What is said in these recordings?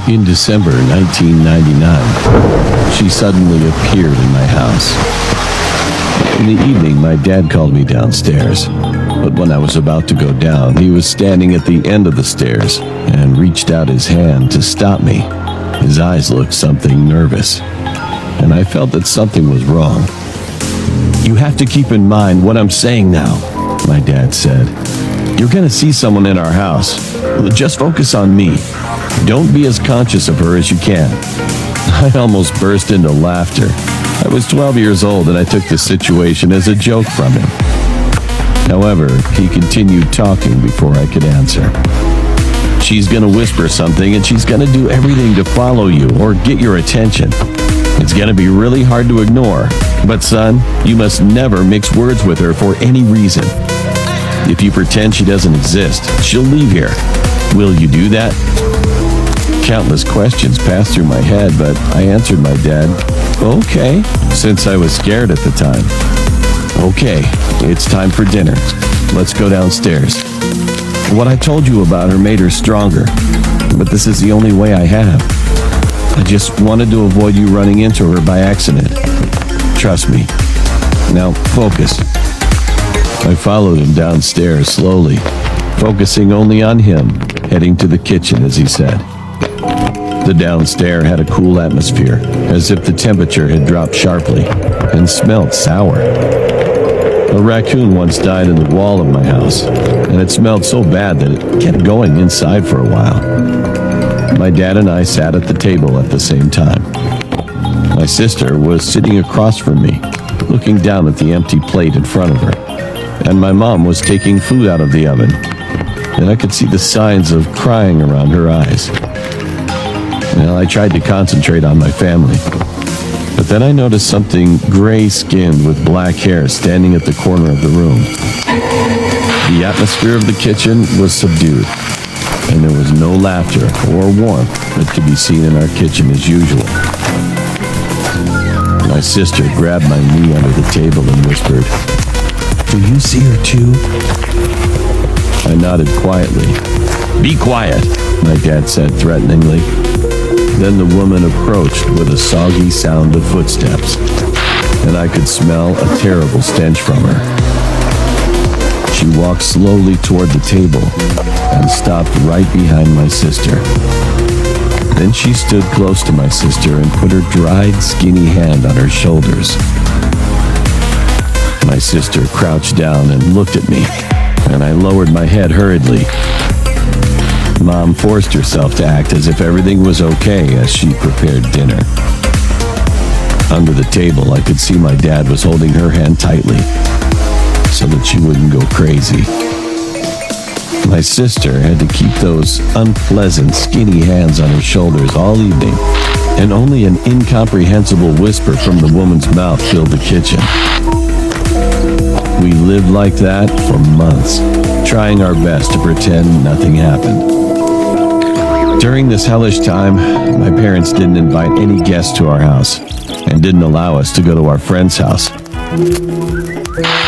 In December 1999, she suddenly appeared in my house. In the evening, my dad called me downstairs, but when I was about to go down, he was standing at the end of the stairs and reached out his hand to stop me. His eyes looked something nervous, and I felt that something was wrong. "You have to keep in mind what I'm saying now," my dad said. "You're going to see someone in our house. Just focus on me. Don't be as conscious of her as you can." I almost burst into laughter. I was 12 years old and I took the situation as a joke from him. However, he continued talking before I could answer. "She's going to whisper something and she's going to do everything to follow you or get your attention. It's going to be really hard to ignore. But son, you must never mix words with her for any reason. If you pretend she doesn't exist, she'll leave here. Will you do that?" Countless questions passed through my head, but I answered my dad, "Okay," since I was scared at the time. "Okay, it's time for dinner. Let's go downstairs. What I told you about her made her stronger, but this is the only way I have. I just wanted to avoid you running into her by accident. Trust me. Now focus." I followed him downstairs slowly, focusing only on him, heading to the kitchen as he said. The downstairs had a cool atmosphere, as if the temperature had dropped sharply, and smelled sour. A raccoon once died in the wall of my house, and it smelled so bad that it kept going inside for a while. My dad and I sat at the table at the same time. My sister was sitting across from me, looking down at the empty plate in front of her, and my mom was taking food out of the oven, and I could see the signs of crying around her eyes. Well, I tried to concentrate on my family, but then I noticed something gray-skinned with black hair standing at the corner of the room. The atmosphere of the kitchen was subdued, and there was no laughter or warmth that could be seen in our kitchen as usual. My sister grabbed my knee under the table and whispered, "Do you see her too?" I nodded quietly. "Be quiet," my dad said threateningly. Then the woman approached with a soggy sound of footsteps, and I could smell a terrible stench from her. She walked slowly toward the table and stopped right behind my sister. Then she stood close to my sister and put her dried, skinny hand on her shoulders. My sister crouched down and looked at me, and I lowered my head hurriedly. Mom forced herself to act as if everything was okay as she prepared dinner. Under the table, I could see my dad was holding her hand tightly so that she wouldn't go crazy. My sister had to keep those unpleasant, skinny hands on her shoulders all evening, and only an incomprehensible whisper from the woman's mouth filled the kitchen. We lived like that for months, trying our best to pretend nothing happened. During this hellish time, my parents didn't invite any guests to our house and didn't allow us to go to our friend's house.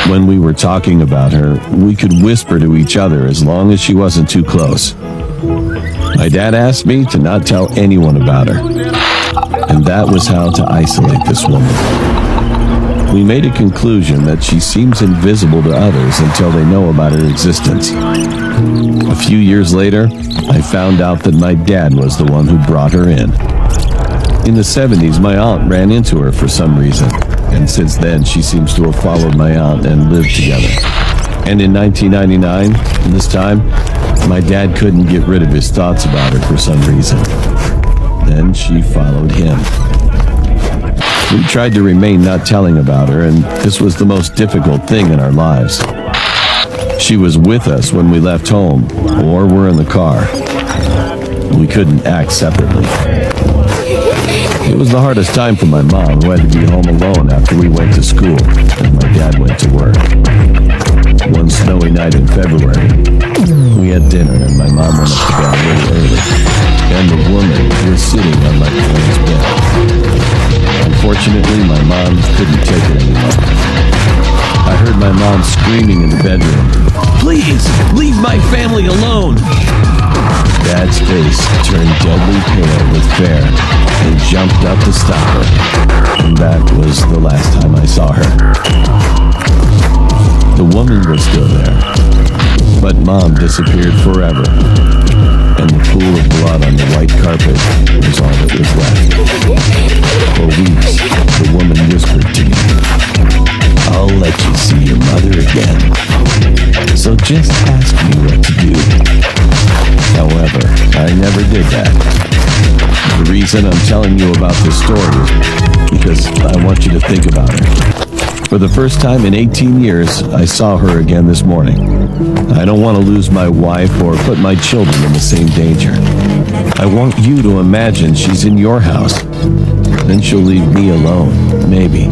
When we were talking about her, we could whisper to each other as long as she wasn't too close. My dad asked me to not tell anyone about her, and that was how to isolate this woman. We made a conclusion that she seems invisible to others until they know about her existence. A few years later, I found out that my dad was the one who brought her in. In the 70s, my aunt ran into her for some reason, and since then she seems to have followed my aunt and lived together. And in 1999, this time, my dad couldn't get rid of his thoughts about her for some reason. Then she followed him. We tried to remain not telling about her, and this was the most difficult thing in our lives. She was with us when we left home, or were in the car. We couldn't act separately. It was the hardest time for my mom, who had to be home alone after we went to school, and my dad went to work. One snowy night in February, we had dinner, and my mom went up to bed a little early, and the woman was sitting on my parents' bed. Unfortunately, my mom couldn't take it anymore. I heard my mom screaming in the bedroom, "Please, leave my family alone!" Dad's face turned deadly pale with fear and jumped up to stop her. And that was the last time I saw her. The woman was still there, but Mom disappeared forever. And the pool of blood on the white carpet was all that was left. For weeks, the woman whispered to me, "I'll let you see your mother again. So just ask me what to do." However, I never did that. The reason I'm telling you about this story is because I want you to think about her. For the first time in 18 years, I saw her again this morning. I don't want to lose my wife or put my children in the same danger. I want you to imagine she's in your house. Then she'll leave me alone, maybe.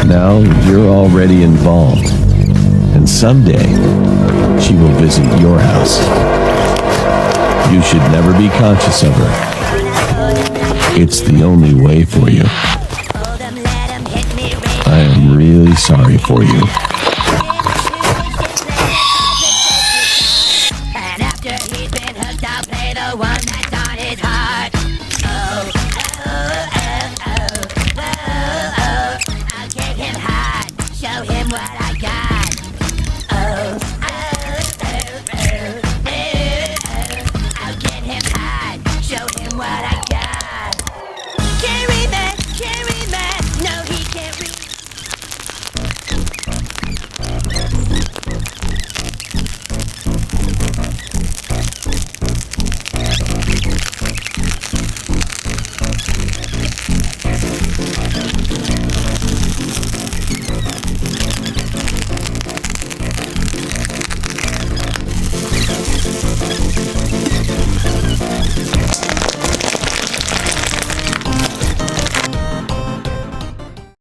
Now you're already involved. And someday, she will visit your house. You should never be conscious of her. It's the only way for you. I am really sorry for you.